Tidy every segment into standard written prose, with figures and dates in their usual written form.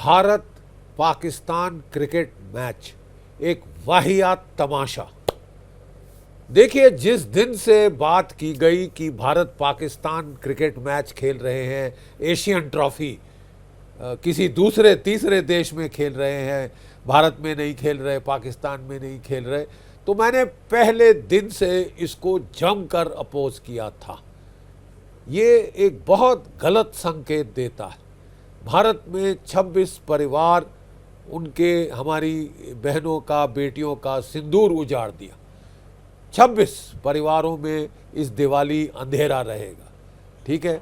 Bharat Pakistan cricket match एक वाहियात तमाशा। देखिए, जिस दिन से बात की गई कि भारत पाकिस्तान क्रिकेट मैच खेल रहे हैं, एशियन ट्रॉफी किसी दूसरे तीसरे देश में खेल रहे हैं, भारत में नहीं खेल रहे, पाकिस्तान में नहीं खेल रहे, तो मैंने पहले दिन से इसको जमकर अपोज किया था। ये एक बहुत गलत संकेत देता है। भारत में 26 परिवार उनके हमारी बहनों का, बेटियों का सिंदूर उजाड़ दिया। 26 परिवारों में इस दिवाली अंधेरा रहेगा। ठीक है,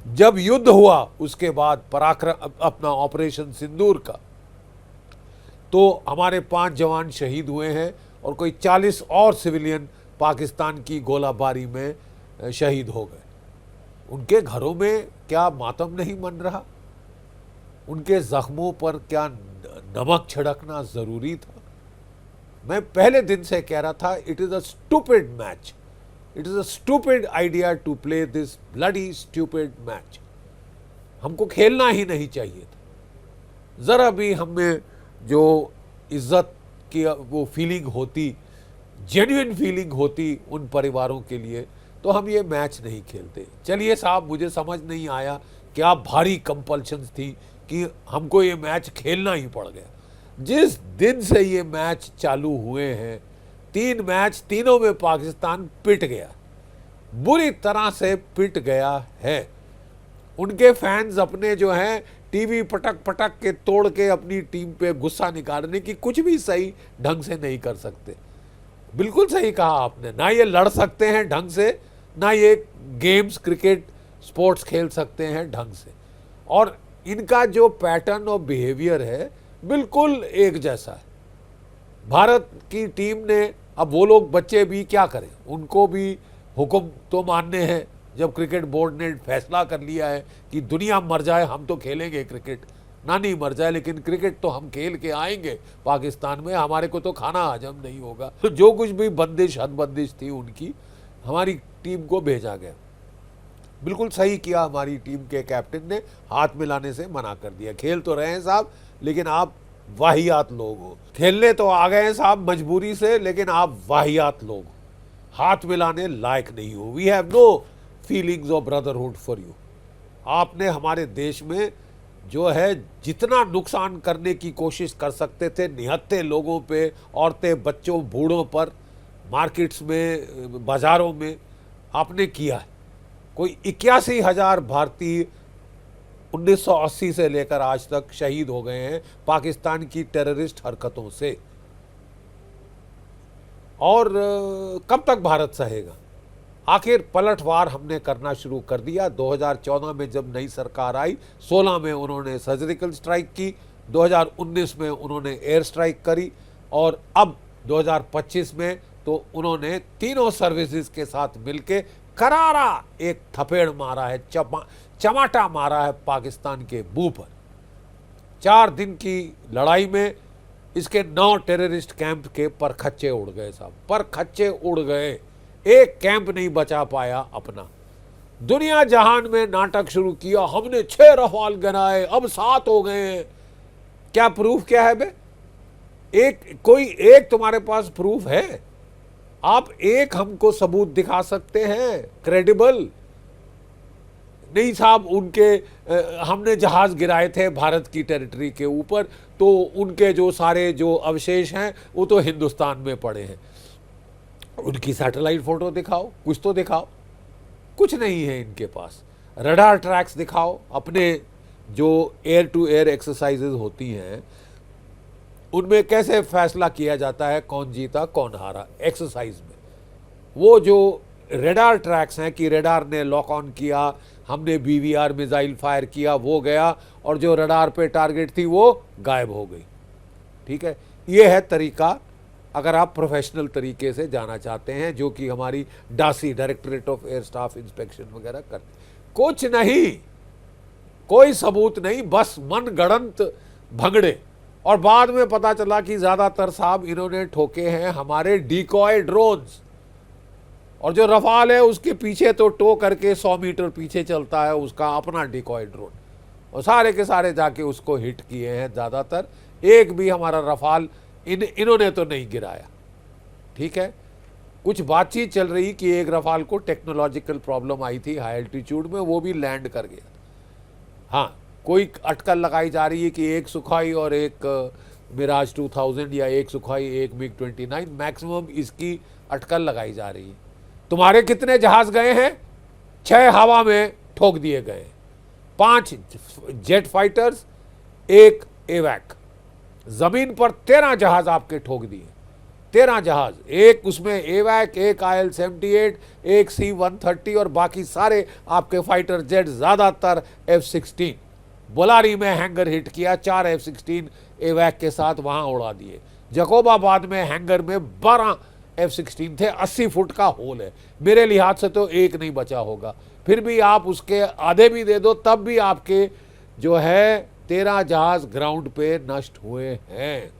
जब युद्ध हुआ उसके बाद पराक्रम अपना ऑपरेशन सिंदूर का, तो हमारे 5 जवान शहीद हुए हैं और कोई 40 और सिविलियन पाकिस्तान की गोलाबारी में शहीद हो गए। उनके घरों में क्या मातम नहीं मन रहा? उनके जख्मों पर क्या नमक छिड़कना जरूरी था? मैं पहले दिन से कह रहा था, it is a stupid match, it is a stupid idea to play this bloody stupid match. हमको खेलना ही नहीं चाहिए था। जरा भी हमें जो इज्जत की वो फीलिंग होती, जेन्युइन फीलिंग होती उन परिवारों के लिए, तो हम ये मैच नहीं खेलते। चलिए साहब, मुझे समझ नहीं आया क्या भारी कंपल्शंस थी कि हमको ये मैच खेलना ही पड़ गया। जिस दिन से ये मैच चालू हुए हैं, 3 मैच, तीनों में पाकिस्तान पिट गया, बुरी तरह से पिट गया है। उनके फैंस अपने जो हैं टीवी पटक पटक के तोड़ के अपनी टीम पे गुस्सा निकालने की कुछ भी सही ढंग से नहीं कर सकते। बिल्कुल सही कहा आपने, ना ये लड़ सकते हैं ढंग से, ना ये गेम्स क्रिकेट स्पोर्ट्स खेल सकते हैं ढंग से, और इनका जो पैटर्न ऑफ बिहेवियर है बिल्कुल एक जैसा है। भारत की टीम ने, अब वो लोग बच्चे भी क्या करें, उनको भी हुक्म तो मानने हैं। जब क्रिकेट बोर्ड ने फैसला कर लिया है कि दुनिया मर जाए हम तो खेलेंगे क्रिकेट, ना नहीं मर जाए लेकिन क्रिकेट तो हम खेल के आएंगे पाकिस्तान में, हमारे को तो खाना हजम नहीं होगा। तो जो कुछ भी बंदिश हदबंदिश थी उनकी, हमारी टीम को भेजा गया। बिल्कुल सही किया हमारी टीम के कैप्टन ने, हाथ मिलाने से मना कर दिया। खेल तो रहे हैं साहब, लेकिन आप वाहियात लोग हो। खेलने तो आ गए हैं साहब मजबूरी से, लेकिन आप वाहियात लोग हो, हाथ मिलाने लायक नहीं हो। We have no feelings of brotherhood for you. आपने हमारे देश में जो है जितना नुकसान करने की कोशिश कर सकते थे, निहत्थे लोगों पे, औरतें, बच्चों, बूढ़ों पर, मार्केट्स में, बाजारों में आपने किया है। कोई 81,000 भारतीय 1980 से लेकर आज तक शहीद हो गए हैं पाकिस्तान की टेररिस्ट हरकतों से। और कब तक भारत सहेगा? आखिर पलटवार हमने करना शुरू कर दिया। 2014 में जब नई सरकार आई, 16 में उन्होंने सर्जिकल स्ट्राइक की, 2019 में उन्होंने एयर स्ट्राइक करी, और अब 2025 में तो उन्होंने तीनों सर्विसेज के साथ मिलके करारा एक थपेड़ मारा है, चमाटा मारा है पाकिस्तान के मुंह पर। 4 दिन की लड़ाई में इसके 9 टेररिस्ट कैंप के परखच्चे उड़ गए साहब, परखच्चे उड़ गए। एक कैंप नहीं बचा पाया अपना। दुनिया जहान में नाटक शुरू किया, हमने 6 रफाल गिराए, अब 7 हो गए हैं। क्या प्रूफ क्या है बे? कोई एक तुम्हारे पास प्रूफ है? आप एक हमको सबूत दिखा सकते हैं क्रेडिबल? नहीं साहब, हमने जहाज गिराए थे भारत की टेरिटरी के ऊपर, तो उनके जो सारे जो अवशेष हैं वो तो हिंदुस्तान में पड़े हैं। उनकी सैटेलाइट फोटो दिखाओ, कुछ तो दिखाओ। कुछ नहीं है इनके पास। रडार ट्रैक्स दिखाओ, अपने जो एयर टू एयर एक्सरसाइजेज होती हैं उनमें कैसे फैसला किया जाता है कौन जीता कौन हारा एक्सरसाइज में। वो जो रडार ट्रैक्स हैं कि रडार ने लॉक ऑन किया, हमने BVR मिसाइल फायर किया, वो गया, और जो रडार पे टारगेट थी वो गायब हो गई। ठीक है, ये है तरीका अगर आप प्रोफेशनल तरीके से जाना चाहते हैं, जो कि हमारी DASI, directorate of air staff inspection वगैरह करते। कुछ नहीं, कोई सबूत नहीं, बस मनगढ़ंत भंगड़े। और बाद में पता चला कि ज्यादातर साहब इन्होंने ठोके हैं हमारे डिकॉय ड्रोन्स, और जो रफाल है उसके पीछे तो टो करके 100 मीटर पीछे चलता है उसका अपना डिकॉय ड्रोन। और सारे के सारे जाके उसको हिट किए हैं ज़्यादातर। एक भी हमारा रफाल इन्होंने तो नहीं गिराया। ठीक है, कुछ बातचीत चल रही कि एक रफाल को टेक्नोलॉजिकल प्रॉब्लम आई थी हाई एल्टीट्यूड में, वो भी लैंड कर गया। हाँ, कोई अटकल लगाई जा रही है कि एक सुखाई और एक मिराज 2000 या एक सुखाई एक मिग 29, मैक्सिमम इसकी अटकल लगाई जा रही है। तुम्हारे कितने जहाज गए हैं? 6 हवा में ठोक दिए गए, 5 जेट फाइटर्स, 1 एवैक। जमीन पर 13 जहाज आपके ठोक दिए, 13 जहाज, एक उसमें एवैक, एक IL-78, एक C-130 और बाकी सारे आपके फाइटर जेट, ज्यादातर F-16। बोलारी में हैंगर हिट किया, 4 F-16 एवैक के साथ वहां उड़ा दिए। जकोबाबाद में हैंगर में 12 F-16 थे, 80 फुट का होल है। मेरे लिहाज से तो एक नहीं बचा होगा, फिर भी आप उसके आधे भी दे दो तब भी आपके जो है 13 जहाज ग्राउंड पे नष्ट हुए हैं।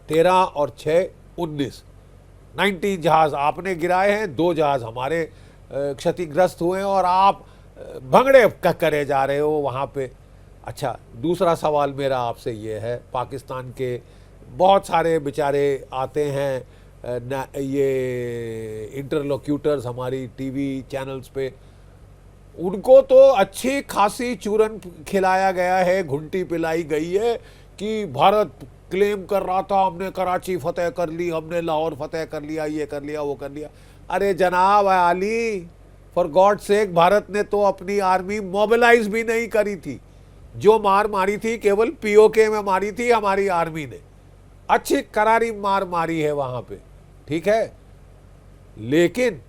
13 और 6 19, 19 जहाज आपने गिराए हैं, 2 जहाज हमारे क्षतिग्रस्त हुए हैं और आप भंगड़े करे जा रहे हो वहाँ पे। अच्छा, दूसरा सवाल मेरा आपसे ये है, पाकिस्तान के बहुत सारे बेचारे आते हैं ये इंटरलोक्यूटर्स हमारी टीवी चैनल्स पे, उनको तो अच्छी खासी चूरन खिलाया गया है, घुंटी पिलाई गई है कि भारत क्लेम कर रहा था हमने कराची फतेह कर ली, हमने लाहौर फतेह कर लिया, ये कर लिया, वो कर लिया। अरे जनाब आली, फॉर गॉड सेक, भारत ने तो अपनी आर्मी मोबिलाइज भी नहीं करी थी। जो मार मारी थी केवल POK में मारी थी हमारी आर्मी ने, अच्छी करारी मार मारी है वहां पे। ठीक है, लेकिन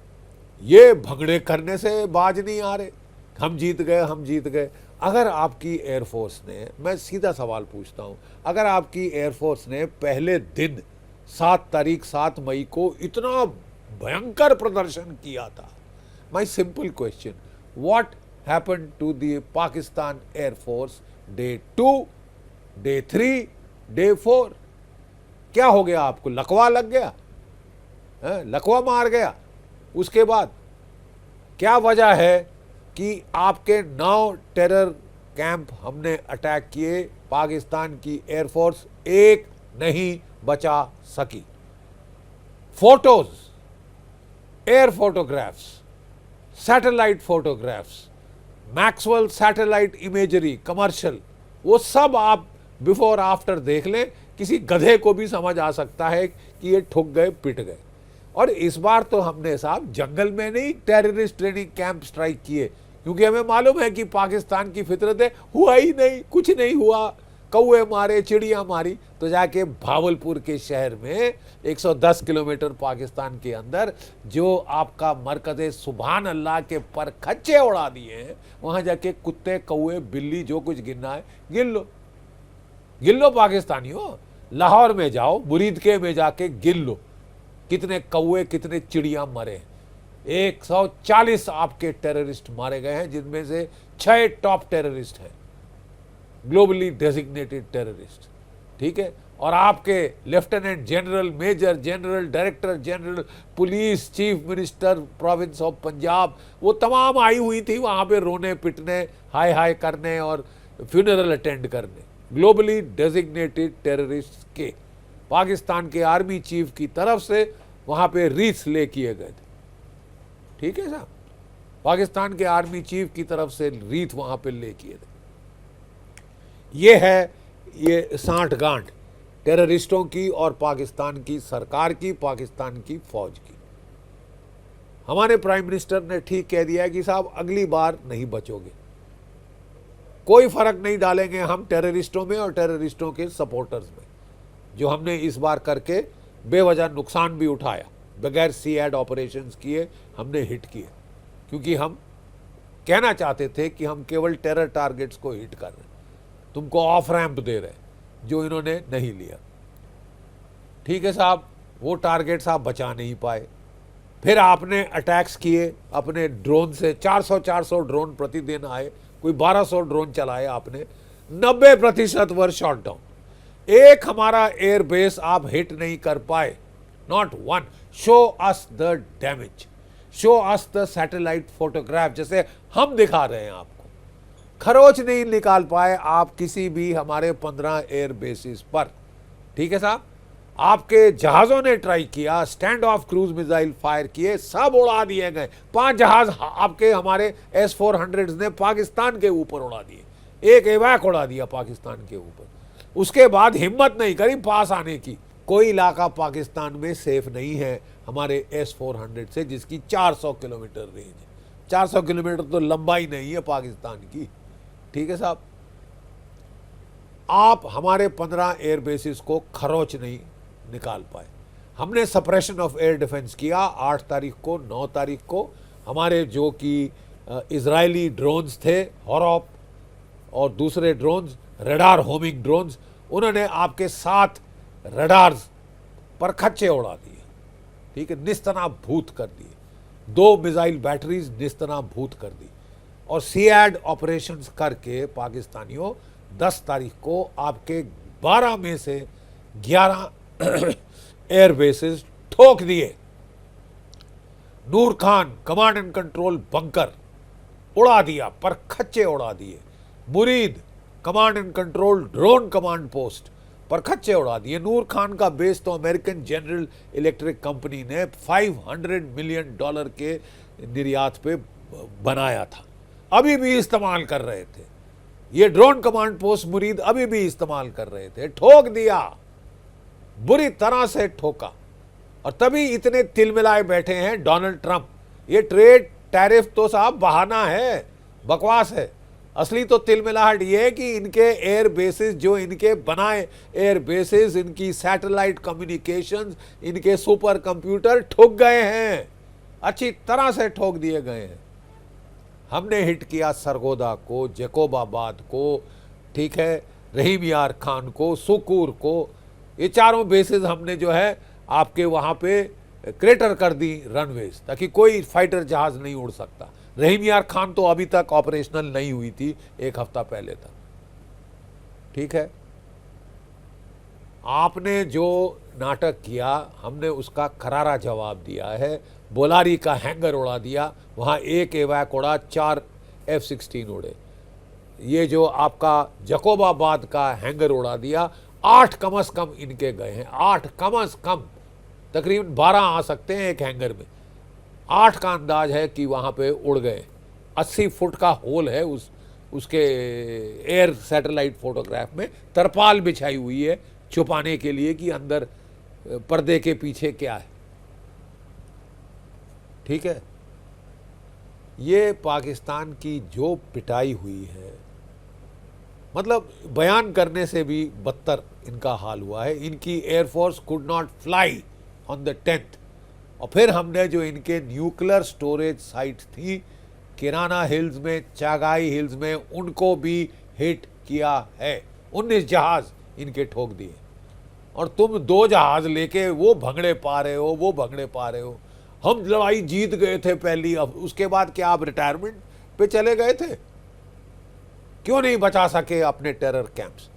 ये भगड़े करने से बाज नहीं आ रहे, हम जीत गए, हम जीत गए। अगर आपकी एयरफोर्स ने, मैं सीधा सवाल पूछता हूं, अगर आपकी एयरफोर्स ने पहले दिन 7 तारीख 7 मई को इतना भयंकर प्रदर्शन किया था, my simple question, what happened to the Pakistan air force day 2, day 3, day 4? क्या हो गया आपको? लकवा लग गया है? लकवा मार गया? उसके बाद क्या वजह है कि आपके 9 टेरर कैंप हमने अटैक किए, पाकिस्तान की एयरफोर्स एक नहीं बचा सकी? Photos, air photographs, satellite photographs, Maxwell satellite imagery, commercial, वो सब आप बिफोर आफ्टर देख लें, किसी गधे को भी समझ आ सकता है कि ये ठुक गए, पिट गए। और इस बार तो हमने साहब जंगल में नहीं टेररिस्ट ट्रेनिंग कैंप स्ट्राइक किए, क्योंकि हमें मालूम है कि पाकिस्तान की फितरत है, हुआ ही नहीं, कुछ नहीं हुआ, कौए मारे, चिड़िया मारी। तो जाके भावलपुर के शहर में 110 किलोमीटर पाकिस्तान के अंदर जो आपका मरकज़ सुभान अल्लाह के पर खच्चे उड़ा दिए हैं, वहाँ जाके कुत्ते, कौए, बिल्ली जो कुछ गिनना है गिन लो, गिन लो पाकिस्तानियों। लाहौर में जाओ, मुरीदके में जाके गिन लो कितने कौए, कितने चिड़िया मरे। 140 आपके टेररिस्ट मारे गए हैं, जिनमें से 6 टॉप टेररिस्ट हैं, ग्लोबली डेजिग्नेटेड टेररिस्ट। ठीक है, और आपके lieutenant general, major general, director general police, chief minister province of Punjab, वो तमाम आई हुई थी वहाँ पे रोने पिटने, हाय हाय करने और फ्यूनरल अटेंड करने। ग्लोबली डेजिग्नेटेड टेररिस्ट के पाकिस्तान के आर्मी चीफ की तरफ से वहाँ पे रीथ ले किए गए थे। ठीक है साहब, पाकिस्तान के आर्मी चीफ की तरफ से रीथ वहाँ पे ले किए थे। ये है ये सांठगांठ टेररिस्टों की और पाकिस्तान की सरकार की, पाकिस्तान की फौज की। हमारे प्राइम मिनिस्टर ने ठीक कह दिया है कि साहब अगली बार नहीं बचोगे, कोई फर्क नहीं डालेंगे हम टेररिस्टों में और टेररिस्टों के सपोर्टर्स में। जो हमने इस बार करके बेवजह नुकसान भी उठाया, बगैर सीएड ऑपरेशंस किए हमने हिट किए, क्योंकि हम कहना चाहते थे कि हम केवल टेरर टारगेट्स को हिट कर रहे हैं, तुमको ऑफ रैंप दे रहे, जो इन्होंने नहीं लिया। ठीक है साहब, वो टारगेट्स आप बचा नहीं पाए। फिर आपने अटैक्स किए अपने ड्रोन से, 400 ड्रोन प्रतिदिन आए, कोई 1200 ड्रोन चलाए आपने, 90% वर शॉट डाउन। एक हमारा एयरबेस आप हिट नहीं कर पाए, not one. Show us the damage, show us the satellite photograph, जैसे हम दिखा रहे हैं आपको। खरोच नहीं निकाल पाए आप किसी भी हमारे 15 एयर बेसिस पर। ठीक है साहब, आपके जहाज़ों ने ट्राई किया, stand of cruise missile fire किए, सब उड़ा दिए गए। 5 जहाज़ आपके हमारे S-400 ने पाकिस्तान के ऊपर उड़ा दिए, एक एवैक उड़ा दिया पाकिस्तान के ऊपर। उसके बाद हिम्मत नहीं करी पास आने की। कोई इलाका पाकिस्तान में सेफ नहीं है हमारे S-400 से, जिसकी 400 किलोमीटर रेंज है। 400 किलोमीटर तो लंबाई नहीं है पाकिस्तान की। ठीक है साहब, आप हमारे 15 एयर बेसिस को खरोच नहीं निकाल पाए। हमने सप्रेशन ऑफ एयर डिफेंस किया 8 तारीख को, 9 तारीख को। हमारे जो कि इजरायली ड्रोन्स थे, हॉरॉप और दूसरे ड्रोन्स, रडार होमिंग ड्रोन्स, उन्होंने आपके 7 रडार्स पर खच्चे उड़ा दिए। ठीक है, निस्तनाभूत कर दिए। 2 मिसाइल बैटरीज निस्तनाभूत कर दी। और सीएड ऑपरेशंस करके पाकिस्तानियों 10 तारीख को आपके 12 में से 11 एयर बेसिस ठोक दिए। Nur Khan command and control bunker उड़ा दिया, पर खच्चे उड़ा दिए। Murid command and control drone command post पर खच्चे उड़ा दिए। नूर खान का बेस तो अमेरिकन जनरल इलेक्ट्रिक कंपनी ने $500 मिलियन के निर्यात पे बनाया था, अभी भी इस्तेमाल कर रहे थे। ये ड्रोन कमांड पोस्ट मुरीद अभी भी इस्तेमाल कर रहे थे। ठोक दिया, बुरी तरह से ठोका। और तभी इतने तिलमिलाए बैठे हैं डोनाल्ड ट्रंप। ये ट्रेड टैरिफ तो साहब बहाना है, बकवास है। असली तो तिलमिलाहट ये है कि इनके एयर बेसिस, जो इनके बनाए एयर बेसिस, इनकी सैटेलाइट कम्युनिकेशंस, इनके सुपर कंप्यूटर ठुक गए हैं, अच्छी तरह से ठोक दिए गए हैं। हमने हिट किया सरगोदा को, जैकोबाबाद को, ठीक है, रहीम यार खान को, सुकूर को। ये चारों बेसिस हमने जो है आपके वहाँ पे क्रेटर कर दी रनवेज, ताकि कोई फाइटर जहाज नहीं उड़ सकता। रहीम यार खान तो अभी तक ऑपरेशनल नहीं हुई थी, 1 हफ्ता पहले तक। ठीक है, आपने जो नाटक किया हमने उसका करारा जवाब दिया है। बोलारी का हैंगर उड़ा दिया, वहाँ 1 एवैक उड़ा, 4 F-16 उड़े। ये जो आपका जकोबाबाद का हैंगर उड़ा दिया, 8 कम से कम इनके गए हैं। 8 कम से कम, तकरीबन 12 आ सकते हैं एक हैंगर में। 8 का अंदाज है कि वहाँ पे उड़ गए। 80 फुट का होल है उसके एयर सैटेलाइट फोटोग्राफ में। तरपाल बिछाई हुई है छुपाने के लिए कि अंदर पर्दे के पीछे क्या है। ठीक है, ये पाकिस्तान की जो पिटाई हुई है, मतलब बयान करने से भी बदतर इनका हाल हुआ है। इनकी air force could not fly on the 10th। और फिर हमने जो इनके न्यूक्लियर स्टोरेज साइट्स थी किराना हिल्स में, चागाई हिल्स में, उनको भी हिट किया है। 19 जहाज इनके ठोक दिए। और तुम 2 जहाज लेके वो भंगड़े पा रहे हो, वो भंगड़े पा रहे हो। हम लड़ाई जीत गए थे पहली, अब उसके बाद क्या आप रिटायरमेंट पे चले गए थे? क्यों नहीं बचा सके अपने टेरर कैंप्स?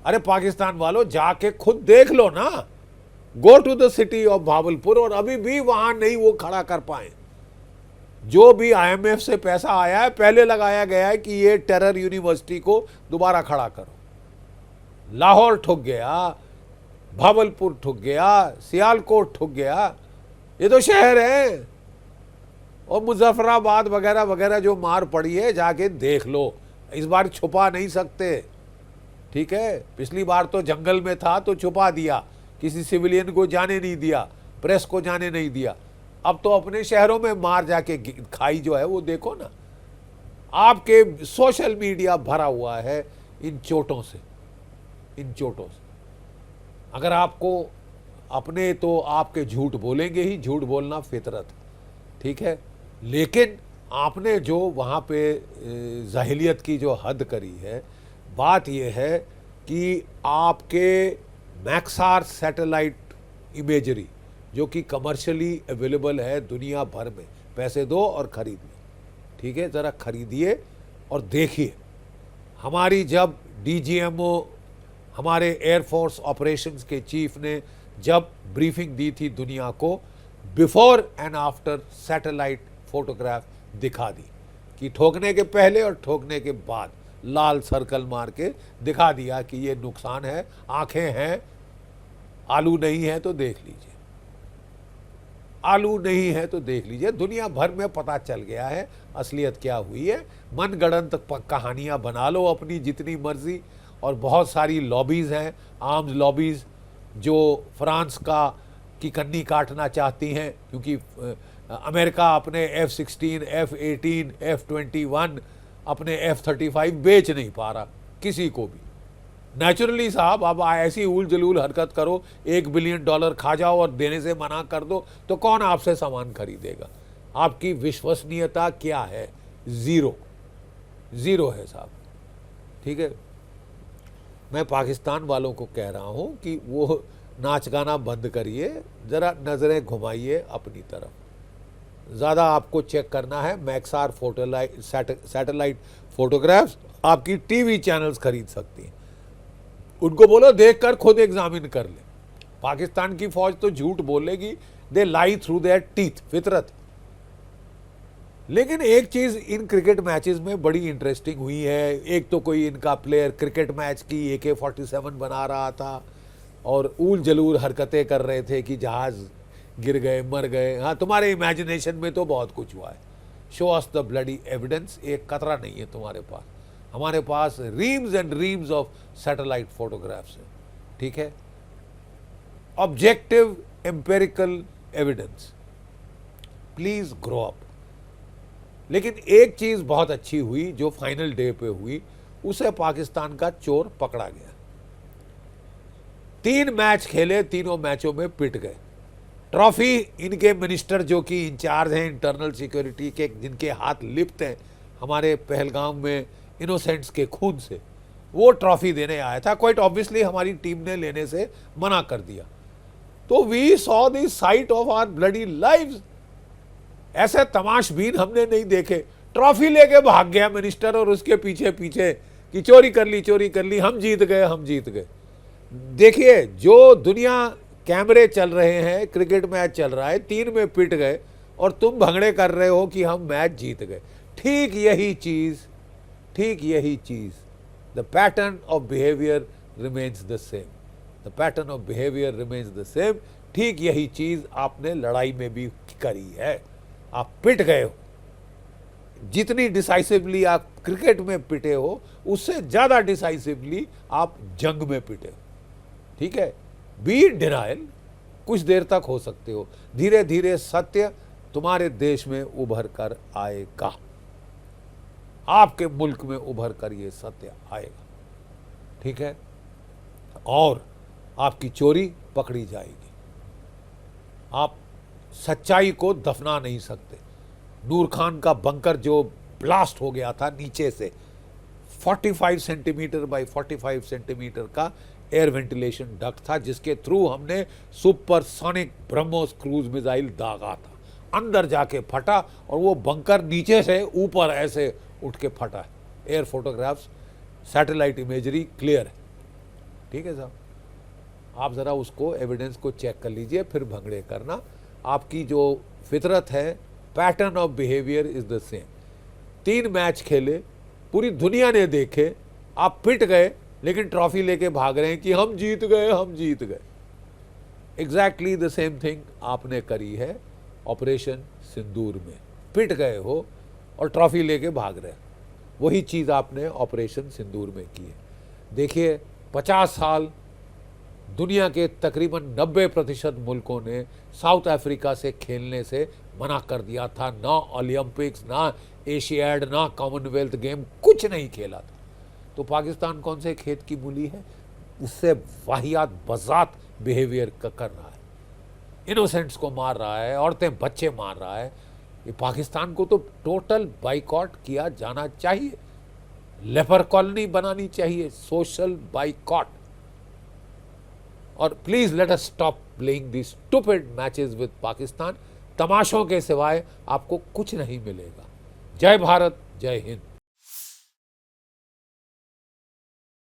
अरे पाकिस्तान वालों, जाके खुद देख लो ना, go to the city of Bahawalpur. और अभी भी वहां नहीं वो खड़ा कर पाए। जो भी IMF से पैसा आया है पहले लगाया गया है कि ये टेरर यूनिवर्सिटी को दोबारा खड़ा करो। लाहौर ठुक गया, भावलपुर ठुक गया, सियालकोट ठुक गया, ये तो शहर है। और मुजफ्फराबाद वगैरह वगैरह जो मार पड़ी है जाके देख लो, इस बार छुपा नहीं सकते। ठीक है, पिछली बार तो जंगल में था तो छुपा दिया, किसी सिविलियन को जाने नहीं दिया, प्रेस को जाने नहीं दिया। अब तो अपने शहरों में मार जाके खाई जो है वो देखो ना। आपके सोशल मीडिया भरा हुआ है इन चोटों से, इन चोटों से। अगर आपको अपने, तो आपके झूठ बोलेंगे ही, झूठ बोलना फितरत है। ठीक है, लेकिन आपने जो वहाँ पे जाहिलियत की जो हद करी है, बात यह है कि आपके मैक्सार सैटेलाइट इमेजरी जो कि कमर्शियली अवेलेबल है दुनिया भर में, पैसे दो और खरीदिए। ठीक है, ज़रा खरीदिए और देखिए। हमारी जब DGMO, हमारे एयरफोर्स ऑपरेशंस के चीफ ने जब ब्रीफिंग दी थी दुनिया को, before and after satellite photograph दिखा दी कि ठोकने के पहले और ठोकने के बाद लाल सर्कल मार के दिखा दिया कि ये नुकसान है, आंखें हैं, आलू नहीं है तो देख लीजिए, आलू नहीं है तो देख लीजिए। दुनिया भर में पता चल गया है असलियत क्या हुई है। मनगढ़ंत कहानियां बना लो अपनी जितनी मर्जी, और बहुत सारी लॉबीज़ हैं, आर्म्स लॉबीज़, जो फ्रांस की कन्नी काटना चाहती हैं, क्योंकि अमेरिका अपने F-16, F-18, F-21, अपने F-35 बेच नहीं पा रहा किसी को भी। नेचुरली साहब, अब ऐसी उल जलूल हरकत करो, $1 बिलियन खा जाओ और देने से मना कर दो, तो कौन आपसे सामान खरीदेगा? आपकी विश्वसनीयता क्या है? ज़ीरो, ज़ीरो है साहब। ठीक है, मैं पाकिस्तान वालों को कह रहा हूँ कि वो नाच गाना बंद करिए, ज़रा नज़रें घुमाइए अपनी तरफ। ज़्यादा आपको चेक करना है, मैक्सार सैटेलाइट फोटोग्राफ्स आपकी टीवी चैनल्स खरीद सकती हैं। उनको बोलो देखकर खुद एग्जामिन कर ले। पाकिस्तान की फौज तो झूठ बोलेगी, दे लाई थ्रू देयर टीथ, फितरत। लेकिन एक चीज इन क्रिकेट मैचेस में बड़ी इंटरेस्टिंग हुई है। एक तो कोई इनका प्लेयर क्रिकेट मैच की AK-47 बना रहा था और ऊल जलूल हरकतें कर रहे थे कि जहाज गिर गए, मर गए। हाँ, तुम्हारे इमेजिनेशन में तो बहुत कुछ हुआ है। Show us the bloody evidence. एक कतरा नहीं है तुम्हारे पास, हमारे पास reams and reams of satellite photographs है। ठीक है, objective empirical evidence, please grow up. लेकिन एक चीज बहुत अच्छी हुई जो फाइनल डे पे हुई, उसे पाकिस्तान का चोर पकड़ा गया। 3 मैच खेले, तीनों मैचों में पिट गए। ट्रॉफी इनके मिनिस्टर जो कि इंचार्ज हैं इंटरनल सिक्योरिटी के, जिनके हाथ लिप्त हैं हमारे पहलगाम में इनोसेंट्स के खून से, वो ट्रॉफी देने आया था। क्वाइट ऑब्वियसली हमारी टीम ने लेने से मना कर दिया। तो we saw the sight of our bloody lives. ऐसे तमाशबीन हमने नहीं देखे। ट्रॉफी लेके भाग गया मिनिस्टर और उसके पीछे पीछे कि चोरी कर ली, चोरी कर ली, हम जीत गए, हम जीत गए। देखिए, जो दुनिया कैमरे चल रहे हैं, क्रिकेट मैच चल रहा है, 3 में पिट गए और तुम भंगड़े कर रहे हो कि हम मैच जीत गए। ठीक यही चीज the pattern of behaviour remains the same, the pattern of behaviour remains the same. ठीक यही चीज आपने लड़ाई में भी करी है। आप पिट गए हो, जितनी डिसाइसिवली आप क्रिकेट में पिटे हो, उससे ज्यादा डिसाइसिवली आप जंग में पिटे हो। ठीक है, बी डिनाइल, कुछ देर तक हो सकते हो, धीरे धीरे सत्य तुम्हारे देश में उभर कर आएगा, आपके मुल्क में उभर कर ये सत्य आएगा। ठीक है, और आपकी चोरी पकड़ी जाएगी। आप सच्चाई को दफना नहीं सकते। नूर खान का बंकर जो ब्लास्ट हो गया था नीचे से, 45 सेंटीमीटर बाई 45 सेंटीमीटर का एयर वेंटिलेशन डक्ट था, जिसके थ्रू हमने सुपरसोनिक ब्रह्मोस क्रूज मिसाइल दागा था। अंदर जाके फटा और वो बंकर नीचे से ऊपर ऐसे उठ के फटा है। Air photographs, satellite imagery clear है। ठीक है साहब, आप ज़रा उसको एविडेंस को चेक कर लीजिए, फिर भंगड़े करना। आपकी जो फितरत है, pattern of behaviour is the same. 3 match खेले, पूरी दुनिया ने देखे, आप पिट गए, लेकिन ट्रॉफी लेके भाग रहे हैं कि हम जीत गए, हम जीत गए। एग्जैक्टली द सेम थिंग आपने करी है ऑपरेशन सिंदूर में। पिट गए हो और ट्रॉफी लेके भाग रहे हैं। वही चीज़ आपने ऑपरेशन सिंदूर में की है। देखिए, 50 साल दुनिया के तकरीबन 90% मुल्कों ने साउथ अफ्रीका से खेलने से मना कर दिया था। ना ओलंपिक्स, ना एशियाड, ना कॉमनवेल्थ गेम, कुछ नहीं खेला था। तो पाकिस्तान कौन से खेत की मूली है? उससे वाहियात बजात बिहेवियर कर रहा है, इनोसेंट्स को मार रहा है, औरतें बच्चे मार रहा है। ये पाकिस्तान को तो टोटल बाइकॉट किया जाना चाहिए, लेपर कॉलोनी बनानी चाहिए, सोशल बाइकॉट। और please let us stop playing this stupid matches with Pakistan. तमाशों के सिवाय आपको कुछ नहीं मिलेगा। जय भारत, जय हिंद।